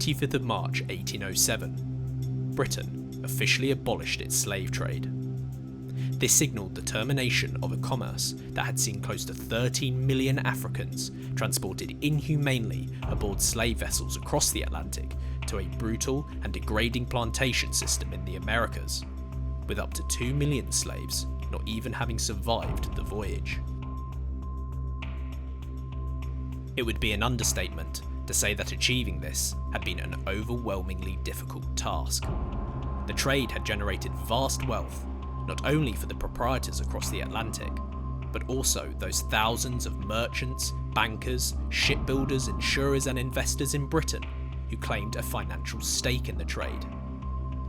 25th of March 1807, Britain officially abolished its slave trade. This signalled the termination of a commerce that had seen close to 13 million Africans transported inhumanely aboard slave vessels across the Atlantic to a brutal and degrading plantation system in the Americas, with up to 2 million slaves not even having survived the voyage. It would be an understatement to say that achieving this had been an overwhelmingly difficult task. The trade had generated vast wealth, not only for the proprietors across the Atlantic, but also those thousands of merchants, bankers, shipbuilders, insurers and investors in Britain who claimed a financial stake in the trade,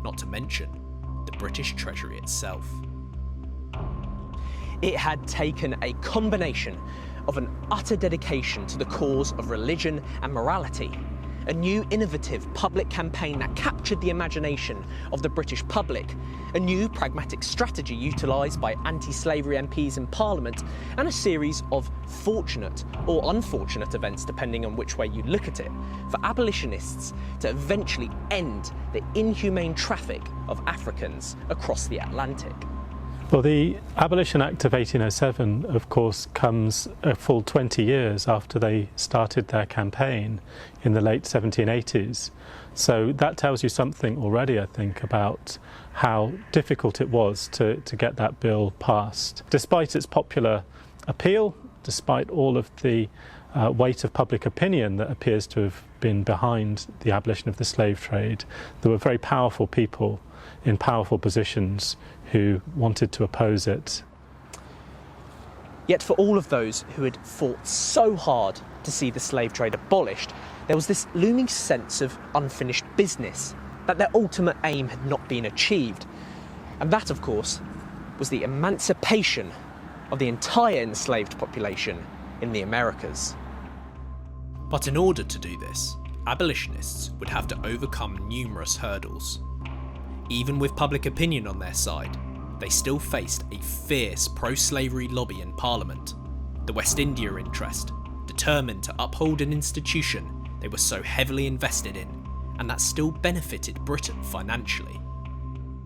not to mention the British Treasury itself. It had taken a combination of an utter dedication to the cause of religion and morality, a new innovative public campaign that captured the imagination of the British public, a new pragmatic strategy utilised by anti-slavery MPs in Parliament, and a series of fortunate or unfortunate events, depending on which way you look at it, for abolitionists to eventually end the inhumane traffic of Africans across the Atlantic. Well, the Abolition Act of 1807, of course, comes a full 20 years after they started their campaign in the late 1780s. So that tells you something already, I think, about how difficult it was to get that bill passed. Despite its popular appeal, despite all of the weight of public opinion that appears to have been behind the abolition of the slave trade, there were very powerful people in powerful positions who wanted to oppose it. Yet for all of those who had fought so hard to see the slave trade abolished, there was this looming sense of unfinished business, that their ultimate aim had not been achieved. And that, of course, was the emancipation of the entire enslaved population in the Americas. But in order to do this, abolitionists would have to overcome numerous hurdles. Even with public opinion on their side, they still faced a fierce pro-slavery lobby in Parliament, the West India interest, determined to uphold an institution they were so heavily invested in, and that still benefited Britain financially.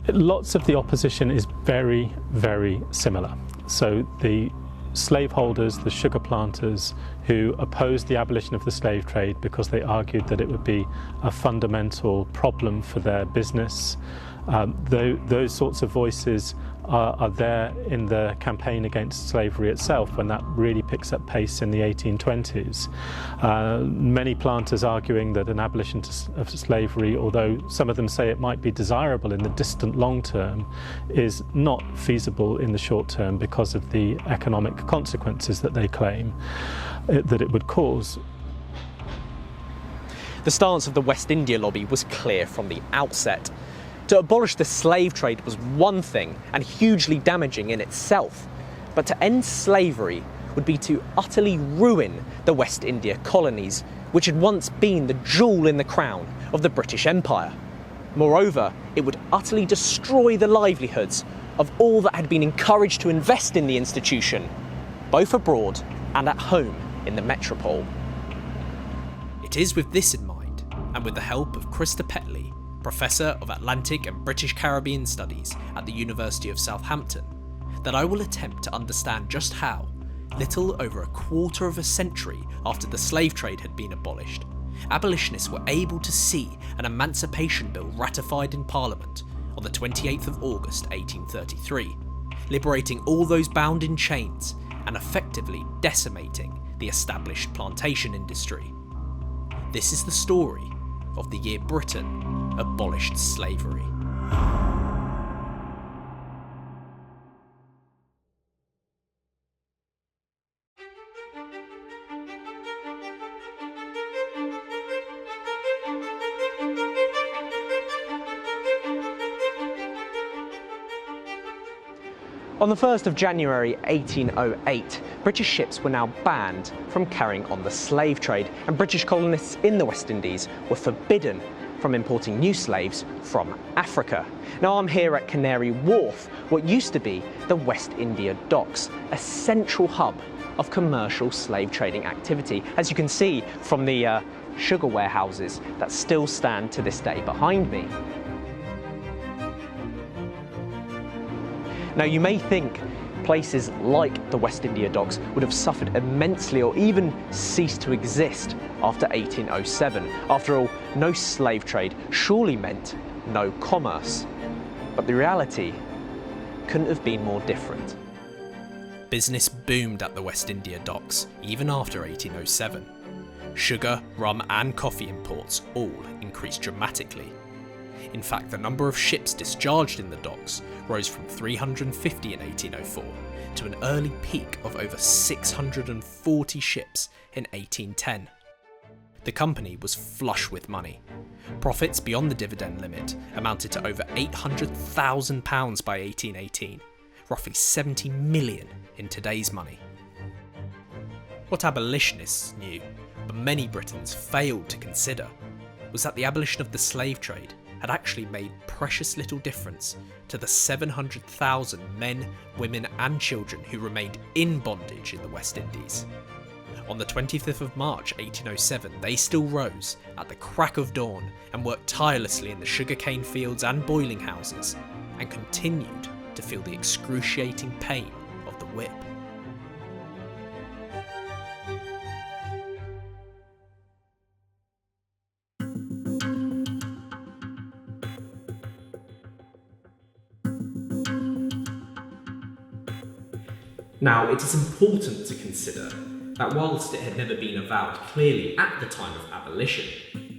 Lots of the opposition is very, very similar. So the slaveholders, the sugar planters, who opposed the abolition of the slave trade because they argued that it would be a fundamental problem for their business. Those sorts of voices are there in the campaign against slavery itself when that really picks up pace in the 1820s. Many planters arguing that an abolition of slavery, although some of them say it might be desirable in the distant long term, is not feasible in the short term because of the economic consequences that they claim that it would cause. The stance of the West India lobby was clear from the outset. To abolish the slave trade was one thing and hugely damaging in itself, but to end slavery would be to utterly ruin the West India colonies, which had once been the jewel in the crown of the British Empire. Moreover, it would utterly destroy the livelihoods of all that had been encouraged to invest in the institution, both abroad and at home in the metropole. It is with this in mind, and with the help of Petley, Professor of Atlantic and British Caribbean Studies at the University of Southampton, that I will attempt to understand just how, little over a quarter of a century after the slave trade had been abolished, abolitionists were able to see an emancipation bill ratified in Parliament on the 28th of August 1833, liberating all those bound in chains and effectively decimating the established plantation industry. This is the story of the year Britain abolished slavery. On the 1st of January 1808, British ships were now banned from carrying on the slave trade, and British colonists in the West Indies were forbidden from importing new slaves from Africa. Now I'm here at Canary Wharf, what used to be the West India Docks, a central hub of commercial slave trading activity. As you can see from the sugar warehouses that still stand to this day behind me. Now, you may think places like the West India Docks would have suffered immensely or even ceased to exist after 1807. After all, no slave trade surely meant no commerce. But the reality couldn't have been more different. Business boomed at the West India Docks even after 1807. Sugar, rum and coffee imports all increased dramatically. In fact, the number of ships discharged in the docks rose from 350 in 1804 to an early peak of over 640 ships in 1810. The company was flush with money. Profits beyond the dividend limit amounted to over £800,000 by 1818, roughly 70 million in today's money. What abolitionists knew, but many Britons failed to consider, was that the abolition of the slave trade had actually made precious little difference to the 700,000 men, women and children who remained in bondage in the West Indies. On the 25th of March 1807, they still rose at the crack of dawn and worked tirelessly in the sugarcane fields and boiling houses, and continued to feel the excruciating pain of the whip. Now, it is important to consider that whilst it had never been avowed clearly at the time of abolition,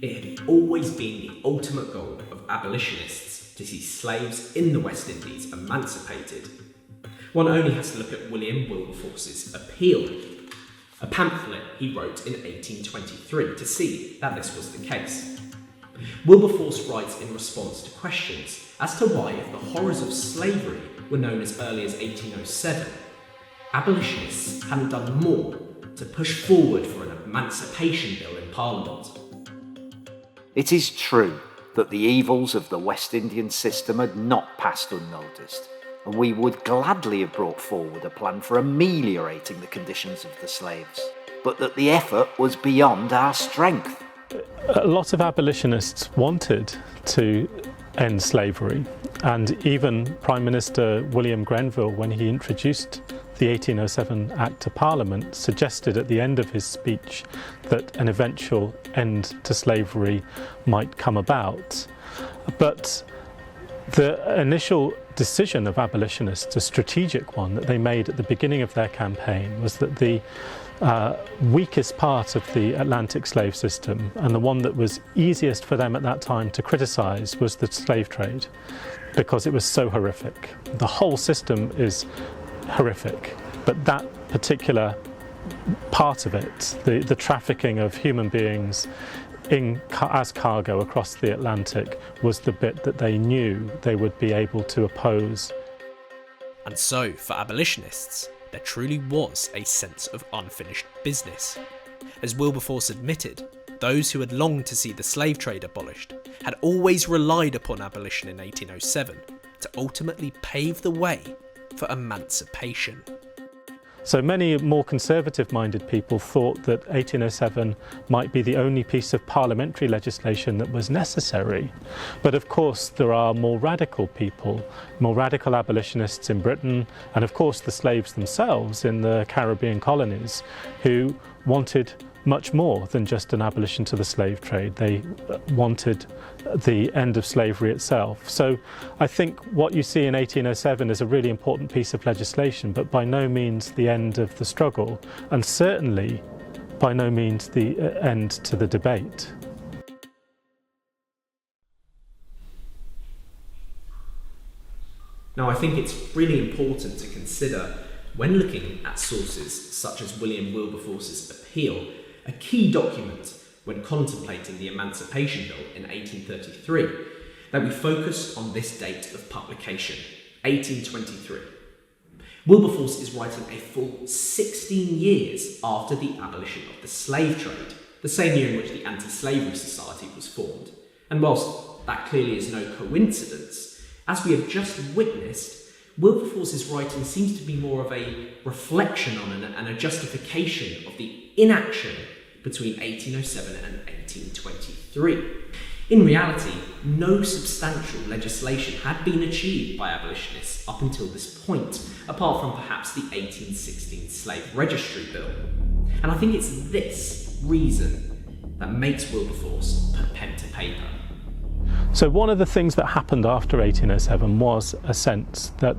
it had always been the ultimate goal of abolitionists to see slaves in the West Indies emancipated. One only has to look at William Wilberforce's Appeal, a pamphlet he wrote in 1823, to see that this was the case. Wilberforce writes in response to questions as to why, if the horrors of slavery were known as early as 1807, abolitionists hadn't done more to push forward for an emancipation bill in Parliament. It is true that the evils of the West Indian system had not passed unnoticed, and we would gladly have brought forward a plan for ameliorating the conditions of the slaves, but that the effort was beyond our strength. A lot of abolitionists wanted to end slavery, and even Prime Minister William Grenville, when he introduced the 1807 Act to Parliament, suggested at the end of his speech that an eventual end to slavery might come about. But the initial decision of abolitionists, a strategic one that they made at the beginning of their campaign, was that the weakest part of the Atlantic slave system, and the one that was easiest for them at that time to criticise, was the slave trade, because it was so horrific. The whole system is horrific, but that particular part of it, the trafficking of human beings as cargo across the Atlantic, was the bit that they knew they would be able to oppose. And so, for abolitionists, there truly was a sense of unfinished business. As Wilberforce admitted, those who had longed to see the slave trade abolished had always relied upon abolition in 1807 to ultimately pave the way for emancipation. So many more conservative-minded people thought that 1807 might be the only piece of parliamentary legislation that was necessary. But of course there are more radical people, more radical abolitionists in Britain, and of course the slaves themselves in the Caribbean colonies, who wanted much more than just an abolition to the slave trade. They wanted the end of slavery itself. So I think what you see in 1807 is a really important piece of legislation, but by no means the end of the struggle, and certainly by no means the end to the debate. Now, I think it's really important to consider, when looking at sources such as William Wilberforce's Appeal, a key document when contemplating the Emancipation Bill in 1833, that we focus on this date of publication, 1823. Wilberforce is writing a full 16 years after the abolition of the slave trade, the same year in which the Anti-Slavery Society was formed. And whilst that clearly is no coincidence, as we have just witnessed, Wilberforce's writing seems to be more of a reflection on and a justification of the inaction between 1807 and 1823. In reality, no substantial legislation had been achieved by abolitionists up until this point, apart from perhaps the 1816 Slave Registry Bill. And I think it's this reason that makes Wilberforce put pen to paper. So one of the things that happened after 1807 was a sense that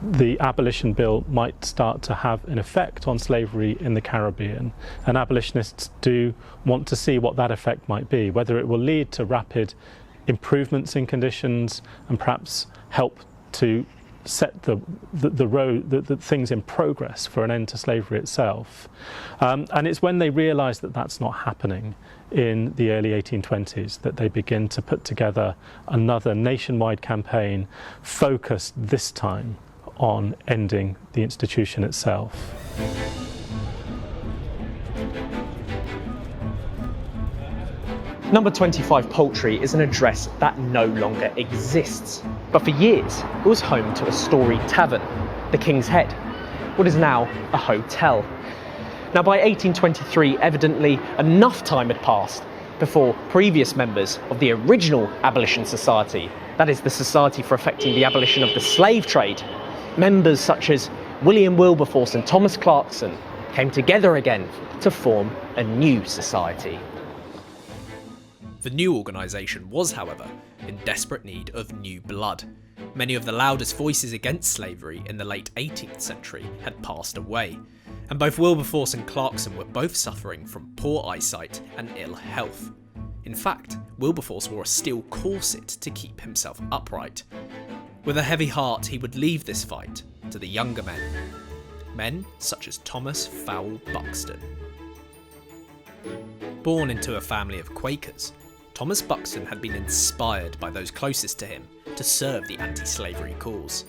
the abolition bill might start to have an effect on slavery in the Caribbean, and abolitionists do want to see what that effect might be, whether it will lead to rapid improvements in conditions and perhaps help to set the things in progress for an end to slavery itself. And it's when they realise that that's not happening in the early 1820s that they begin to put together another nationwide campaign focused this time on ending the institution itself. Number 25 Poultry is an address that no longer exists, but for years it was home to a storied tavern, the King's Head, what is now a hotel. Now by 1823, evidently enough time had passed before previous members of the original Abolition Society, that is the Society for Effecting the Abolition of the Slave Trade, members such as William Wilberforce and Thomas Clarkson came together again to form a new society. The new organisation was, however, in desperate need of new blood. Many of the loudest voices against slavery in the late 18th century had passed away, and both Wilberforce and Clarkson were both suffering from poor eyesight and ill health. In fact, Wilberforce wore a steel corset to keep himself upright. With a heavy heart, he would leave this fight to the younger men such as Thomas Fowell Buxton. Born into a family of Quakers, Thomas Buxton had been inspired by those closest to him to serve the anti-slavery cause.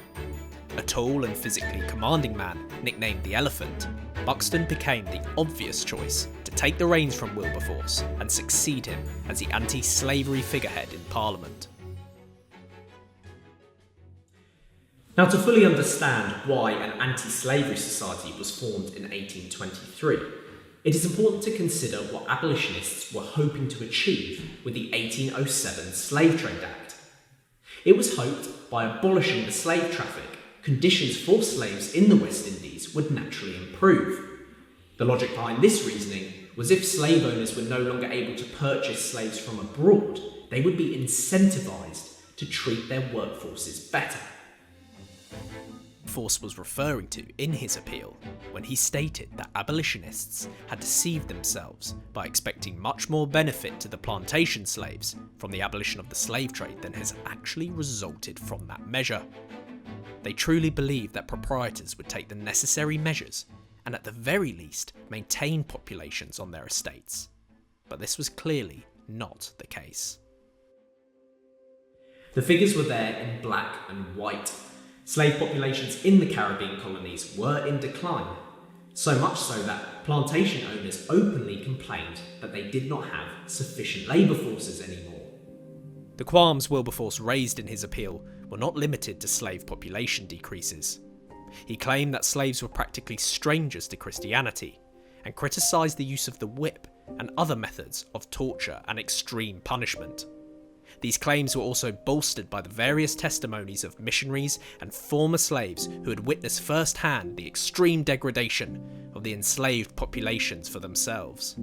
A tall and physically commanding man, nicknamed the Elephant, Buxton became the obvious choice to take the reins from Wilberforce and succeed him as the anti-slavery figurehead in Parliament. Now, to fully understand why an anti-slavery society was formed in 1823, it is important to consider what abolitionists were hoping to achieve with the 1807 Slave Trade Act. It was hoped by abolishing the slave traffic, conditions for slaves in the West Indies would naturally improve. The logic behind this reasoning was if slave owners were no longer able to purchase slaves from abroad, they would be incentivised to treat their workforces better. Wilberforce was referring to in his appeal when he stated that abolitionists had deceived themselves by expecting much more benefit to the plantation slaves from the abolition of the slave trade than has actually resulted from that measure. They truly believed that proprietors would take the necessary measures and at the very least maintain populations on their estates. But this was clearly not the case. The figures were there in black and white. Slave populations in the Caribbean colonies were in decline, so much so that plantation owners openly complained that they did not have sufficient labour forces anymore. The qualms Wilberforce raised in his appeal were not limited to slave population decreases. He claimed that slaves were practically strangers to Christianity, and criticised the use of the whip and other methods of torture and extreme punishment. These claims were also bolstered by the various testimonies of missionaries and former slaves who had witnessed firsthand the extreme degradation of the enslaved populations for themselves.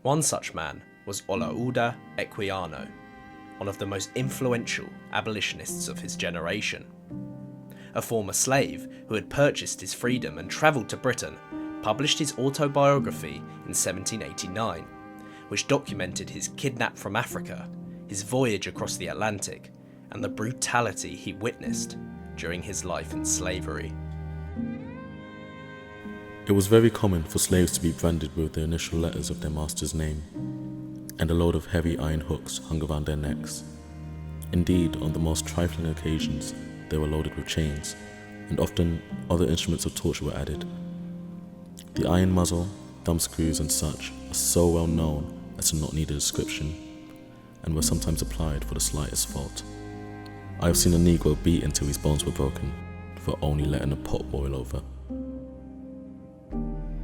One such man was Olaudah Equiano, one of the most influential abolitionists of his generation. A former slave who had purchased his freedom and travelled to Britain, published his autobiography in 1789, which documented his kidnap from Africa, his voyage across the Atlantic, and the brutality he witnessed during his life in slavery. It was very common for slaves to be branded with the initial letters of their master's name, and a load of heavy iron hooks hung around their necks. Indeed, on the most trifling occasions, they were loaded with chains, and often other instruments of torture were added. The iron muzzle, thumbscrews and such are so well known as to not need a description, and were sometimes applied for the slightest fault. I have seen a Negro beat until his bones were broken for only letting a pot boil over.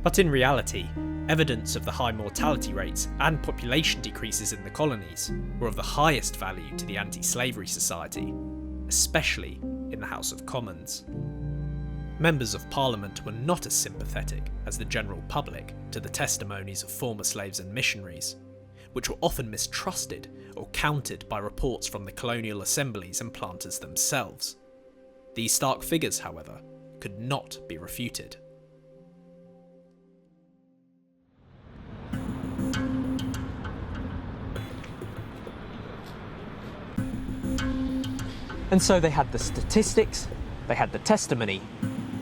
But in reality, Evidence of the high mortality rates and population decreases in the colonies were of the highest value to the Anti-Slavery Society, especially in the House of Commons. Members of Parliament were not as sympathetic as the general public to the testimonies of former slaves and missionaries, which were often mistrusted or countered by reports from the colonial assemblies and planters themselves. These stark figures, however, could not be refuted. And so they had the statistics, they had the testimony,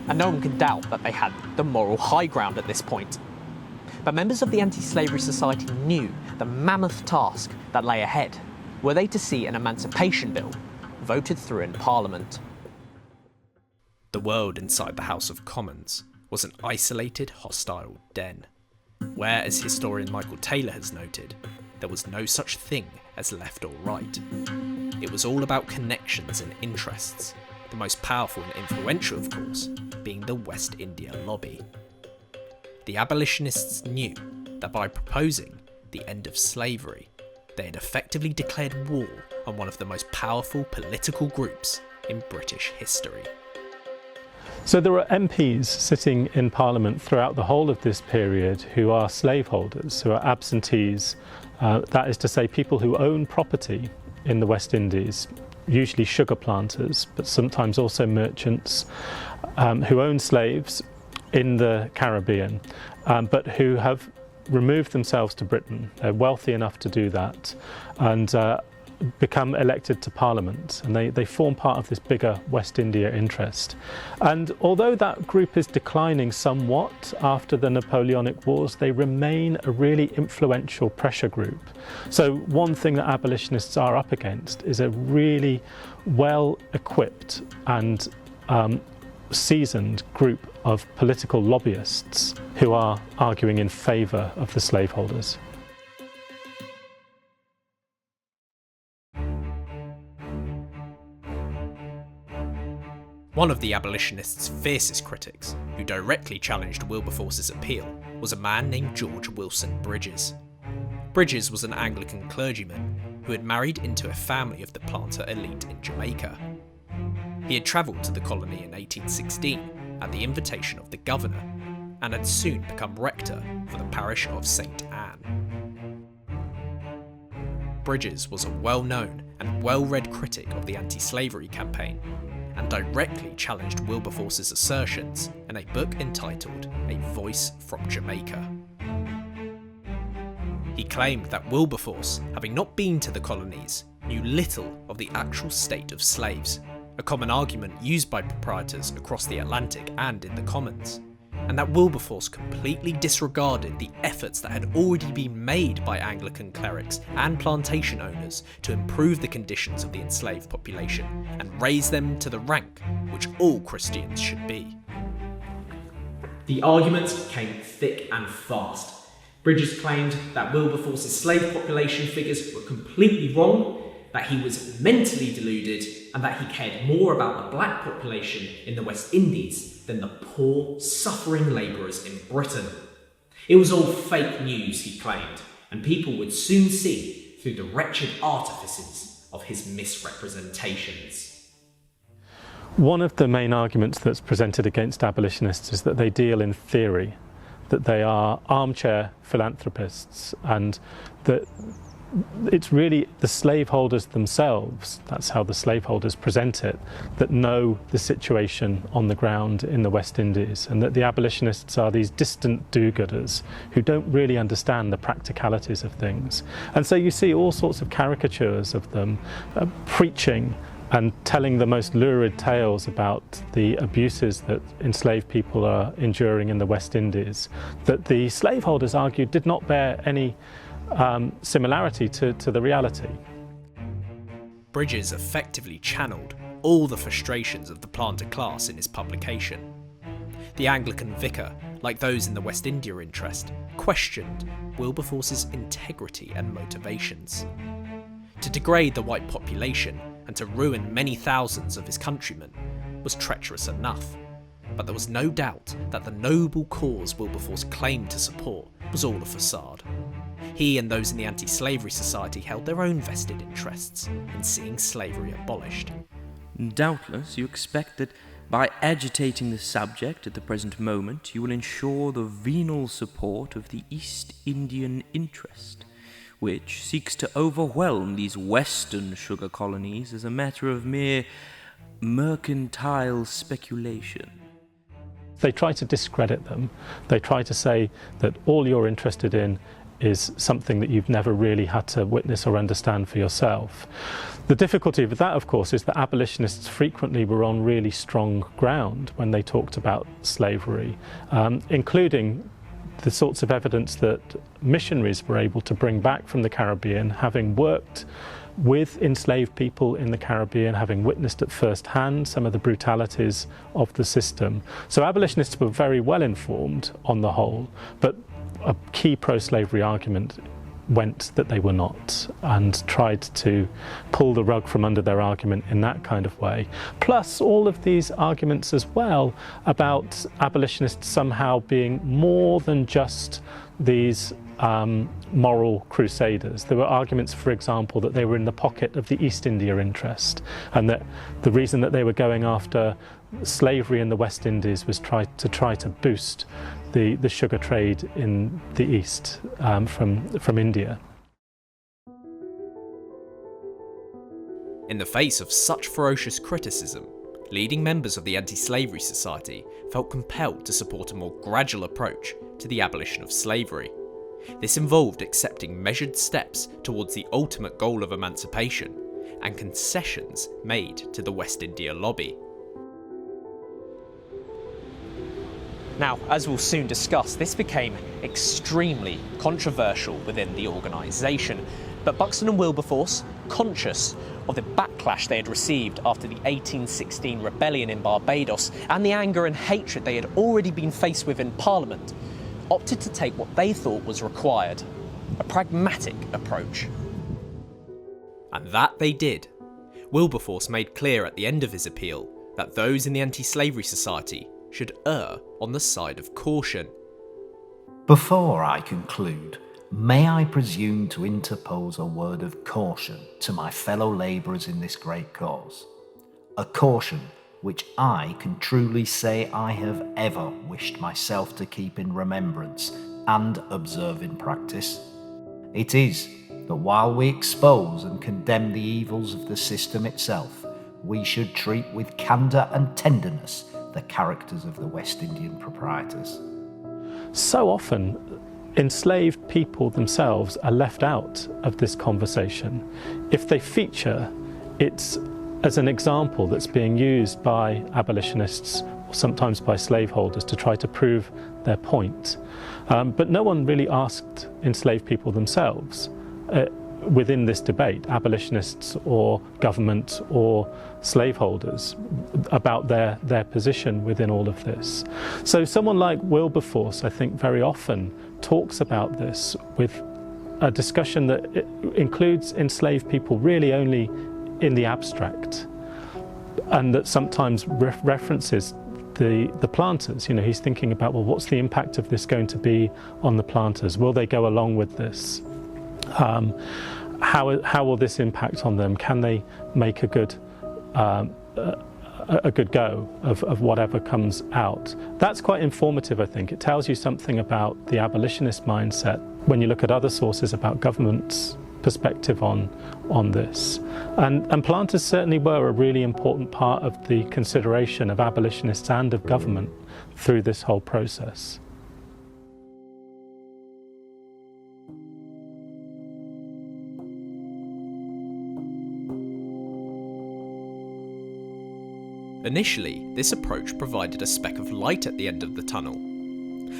and no one can doubt that they had the moral high ground at this point. But members of the Anti-Slavery Society knew the mammoth task that lay ahead, were they to see an emancipation bill voted through in Parliament. The world inside the House of Commons was an isolated, hostile den, where, as historian Michael Taylor has noted, there was no such thing as left or right. It was all about connections and interests, the most powerful and influential, of course, being the West India lobby. The abolitionists knew that by proposing the end of slavery, they had effectively declared war on one of the most powerful political groups in British history. So there are MPs sitting in Parliament throughout the whole of this period who are slaveholders, who are absentees, that is to say people who own property in the West Indies, usually sugar planters, but sometimes also merchants, who own slaves in the Caribbean, but who have removed themselves to Britain. They're wealthy enough to do that and become elected to Parliament, and they form part of this bigger West India interest. And although that group is declining somewhat after the Napoleonic Wars, they remain a really influential pressure group. So one thing that abolitionists are up against is a really well-equipped and seasoned group of political lobbyists who are arguing in favour of the slaveholders. One of the abolitionists' fiercest critics, who directly challenged Wilberforce's appeal, was a man named George Wilson Bridges. Bridges was an Anglican clergyman who had married into a family of the planter elite in Jamaica. He had travelled to the colony in 1816 at the invitation of the governor, and had soon become rector for the parish of St. Anne. Bridges was a well-known and well-read critic of the anti-slavery campaign, and directly challenged Wilberforce's assertions in a book entitled A Voice from Jamaica. He claimed that Wilberforce, having not been to the colonies, knew little of the actual state of slaves, a common argument used by proprietors across the Atlantic and in the Commons, and that Wilberforce completely disregarded the efforts that had already been made by Anglican clerics and plantation owners to improve the conditions of the enslaved population and raise them to the rank which all Christians should be. The arguments came thick and fast. Bridges claimed that Wilberforce's slave population figures were completely wrong, that he was mentally deluded, and that he cared more about the black population in the West Indies than the poor, suffering labourers in Britain. It was all fake news, he claimed, and people would soon see through the wretched artifices of his misrepresentations. One of the main arguments that's presented against abolitionists is that they deal in theory, that they are armchair philanthropists, and that it's really the slaveholders themselves, that's how the slaveholders present it, that know the situation on the ground in the West Indies, and that the abolitionists are these distant do-gooders who don't really understand the practicalities of things. And so you see all sorts of caricatures of them preaching and telling the most lurid tales about the abuses that enslaved people are enduring in the West Indies, that the slaveholders argued did not bear any similarity to the reality. Bridges effectively channeled all the frustrations of the planter class in his publication. The Anglican vicar, like those in the West India interest, questioned Wilberforce's integrity and motivations. To degrade the white population and to ruin many thousands of his countrymen was treacherous enough, but there was no doubt that the noble cause Wilberforce claimed to support was all a facade. He and those in the Anti-Slavery Society held their own vested interests in seeing slavery abolished. Doubtless you expect that by agitating the subject at the present moment, you will ensure the venal support of the East Indian interest, which seeks to overwhelm these Western sugar colonies as a matter of mere mercantile speculation. They try to discredit them. They try to say that all you're interested in is something that you've never really had to witness or understand for yourself. The difficulty with that, of course, is that abolitionists frequently were on really strong ground when they talked about slavery, including the sorts of evidence that missionaries were able to bring back from the Caribbean, having worked with enslaved people in the Caribbean, having witnessed at first hand some of the brutalities of the system. So abolitionists were very well informed on the whole, but a key pro-slavery argument went that they were not, and tried to pull the rug from under their argument in that kind of way. Plus all of these arguments as well about abolitionists somehow being more than just these moral crusaders. There were arguments, for example, that they were in the pocket of the East India interest, and that the reason that they were going after slavery in the West Indies was try to boost the sugar trade in the East from India. In the face of such ferocious criticism, leading members of the Anti-Slavery Society felt compelled to support a more gradual approach to the abolition of slavery. This involved accepting measured steps towards the ultimate goal of emancipation and concessions made to the West India lobby. Now, as we'll soon discuss, this became extremely controversial within the organisation, but Buxton and Wilberforce, conscious of the backlash they had received after the 1816 rebellion in Barbados and the anger and hatred they had already been faced with in Parliament, opted to take what they thought was required, a pragmatic approach. And that they did. Wilberforce made clear at the end of his appeal that those in the Anti-Slavery Society should err on the side of caution. Before I conclude, may I presume to interpose a word of caution to my fellow labourers in this great cause? A caution which I can truly say I have ever wished myself to keep in remembrance and observe in practice. It is that while we expose and condemn the evils of the system itself, we should treat with candour and tenderness the characters of the West Indian proprietors. So often, enslaved people themselves are left out of this conversation. If they feature, it's as an example that's being used by abolitionists or sometimes by slaveholders to try to prove their point. But no one really asked enslaved people themselves within this debate, abolitionists or government or slaveholders, about their position within all of this. So someone like Wilberforce, I think, very often talks about this with a discussion that includes enslaved people really only in the abstract, and that sometimes references the planters. You know, he's thinking about, well, what's the impact of this going to be on the planters? Will they go along with this? How will this impact on them? Can they make a good go of whatever comes out? That's quite informative, I think. It tells you something about the abolitionist mindset when you look at other sources about government's perspective on this. And planters certainly were a really important part of the consideration of abolitionists and of government through this whole process. Initially, this approach provided a speck of light at the end of the tunnel.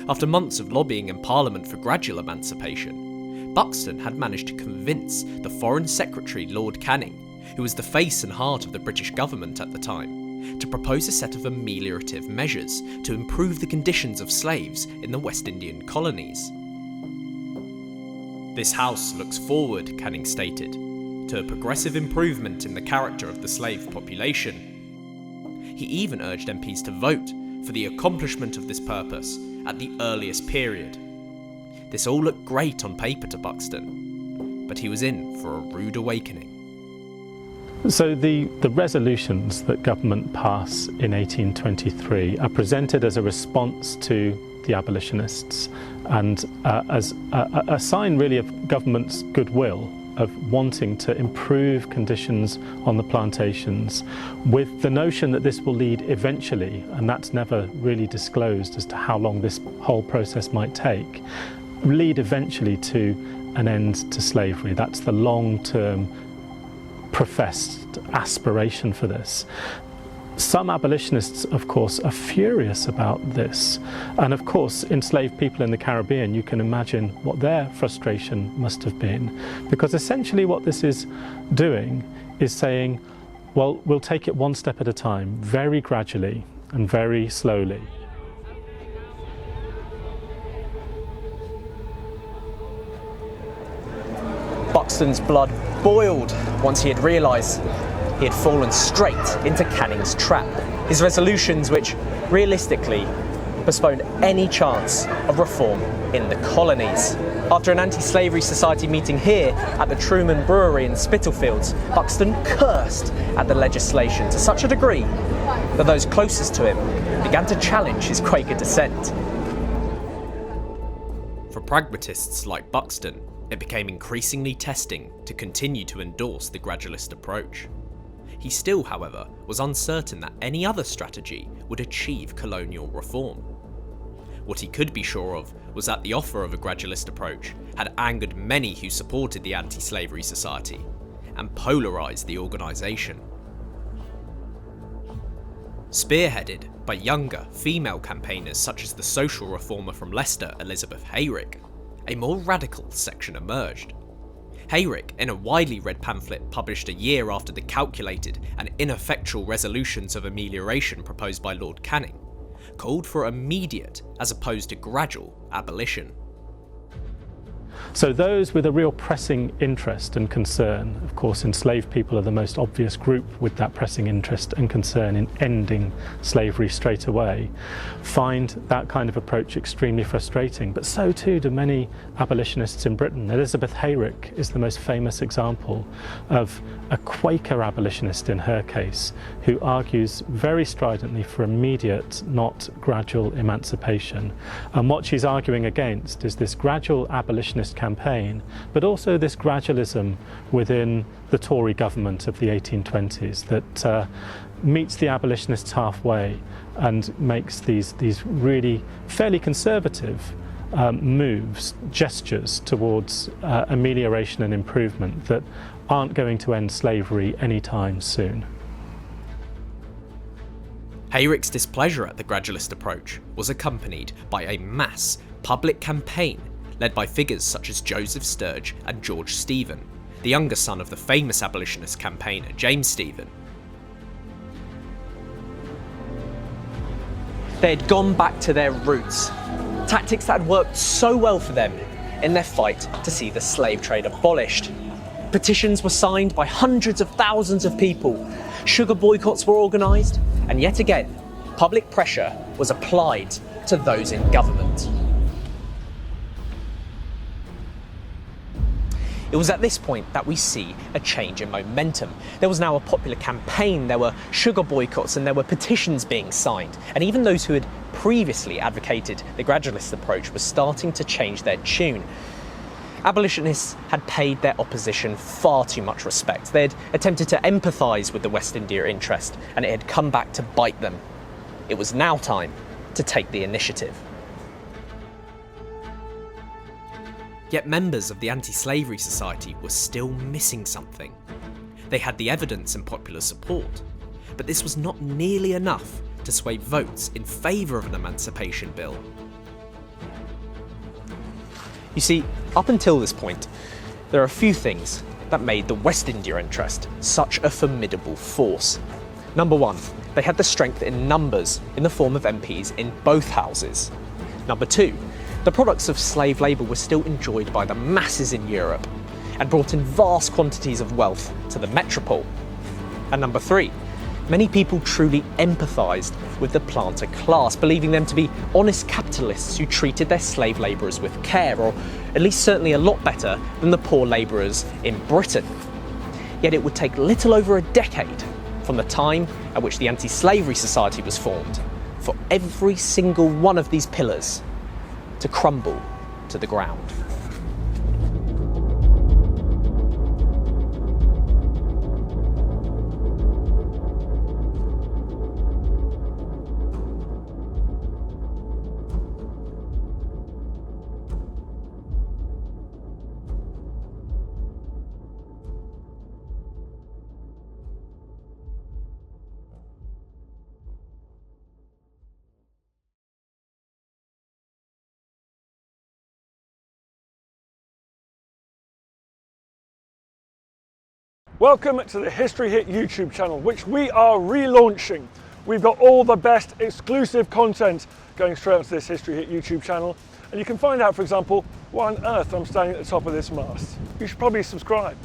After months of lobbying in Parliament for gradual emancipation, Buxton had managed to convince the Foreign Secretary Lord Canning, who was the face and heart of the British government at the time, to propose a set of ameliorative measures to improve the conditions of slaves in the West Indian colonies. "This House looks forward," Canning stated, "to a progressive improvement in the character of the slave population." He even urged MPs to vote for the accomplishment of this purpose at the earliest period. This all looked great on paper to Buxton, but he was in for a rude awakening. So the resolutions that government pass in 1823 are presented as a response to the abolitionists and as a sign really of government's goodwill of wanting to improve conditions on the plantations, with the notion that this will lead eventually, and that's never really disclosed as to how long this whole process might take, lead eventually to an end to slavery. That's the long-term professed aspiration for this. Some abolitionists, of course, are furious about this. And of course, enslaved people in the Caribbean, you can imagine what their frustration must have been. Because essentially what this is doing is saying, well, we'll take it one step at a time, very gradually and very slowly. Buxton's blood boiled once he had realised he had fallen straight into Canning's trap. His resolutions, which realistically postponed any chance of reform in the colonies. After an anti-slavery society meeting here at the Truman Brewery in Spitalfields, Buxton cursed at the legislation to such a degree that those closest to him began to challenge his Quaker descent. For pragmatists like Buxton, it became increasingly testing to continue to endorse the gradualist approach. He still, however, was uncertain that any other strategy would achieve colonial reform. What he could be sure of was that the offer of a gradualist approach had angered many who supported the anti-slavery society and polarised the organisation. Spearheaded by younger female campaigners such as the social reformer from Leicester, Elizabeth Hayrick, a more radical section emerged. Hayrick, in a widely read pamphlet published a year after the calculated and ineffectual resolutions of amelioration proposed by Lord Canning, called for immediate as opposed to gradual abolition. So those with a real pressing interest and concern, of course enslaved people are the most obvious group with that pressing interest and concern in ending slavery straight away, find that kind of approach extremely frustrating. But so too do many abolitionists in Britain. Elizabeth Hayrick is the most famous example of a Quaker abolitionist in her case, who argues very stridently for immediate, not gradual emancipation. And what she's arguing against is this gradual abolitionist campaign, but also this gradualism within the Tory government of the 1820s that meets the abolitionists halfway and makes these really fairly conservative moves, gestures towards amelioration and improvement that aren't going to end slavery anytime soon. Hayrick's displeasure at the gradualist approach was accompanied by a mass public campaign led by figures such as Joseph Sturge and George Stephen, the younger son of the famous abolitionist campaigner James Stephen. They had gone back to their roots, tactics that had worked so well for them in their fight to see the slave trade abolished. Petitions were signed by hundreds of thousands of people, sugar boycotts were organised, and yet again, public pressure was applied to those in government. It was at this point that we see a change in momentum. There was now a popular campaign, there were sugar boycotts, and there were petitions being signed. And even those who had previously advocated the gradualist approach were starting to change their tune. Abolitionists had paid their opposition far too much respect. They had attempted to empathise with the West India interest, and it had come back to bite them. It was now time to take the initiative. Yet members of the anti-slavery society were still missing something. They had the evidence and popular support, but this was not nearly enough to sway votes in favour of an emancipation bill. You see, up until this point, there are a few things that made the West India interest such a formidable force. Number one, they had the strength in numbers in the form of MPs in both houses. Number two, the products of slave labour were still enjoyed by the masses in Europe and brought in vast quantities of wealth to the metropole. And number three, Many people truly empathised with the planter class, believing them to be honest capitalists who treated their slave labourers with care, or at least certainly a lot better than the poor labourers in Britain. Yet it would take little over a decade from the time at which the Anti-Slavery Society was formed for every single one of these pillars to crumble to the ground. Welcome to the History Hit YouTube channel, which we are relaunching. We've got all the best exclusive content going straight onto this History Hit YouTube channel, and you can find out, for example, why on earth I'm standing at the top of this mast. You should probably subscribe.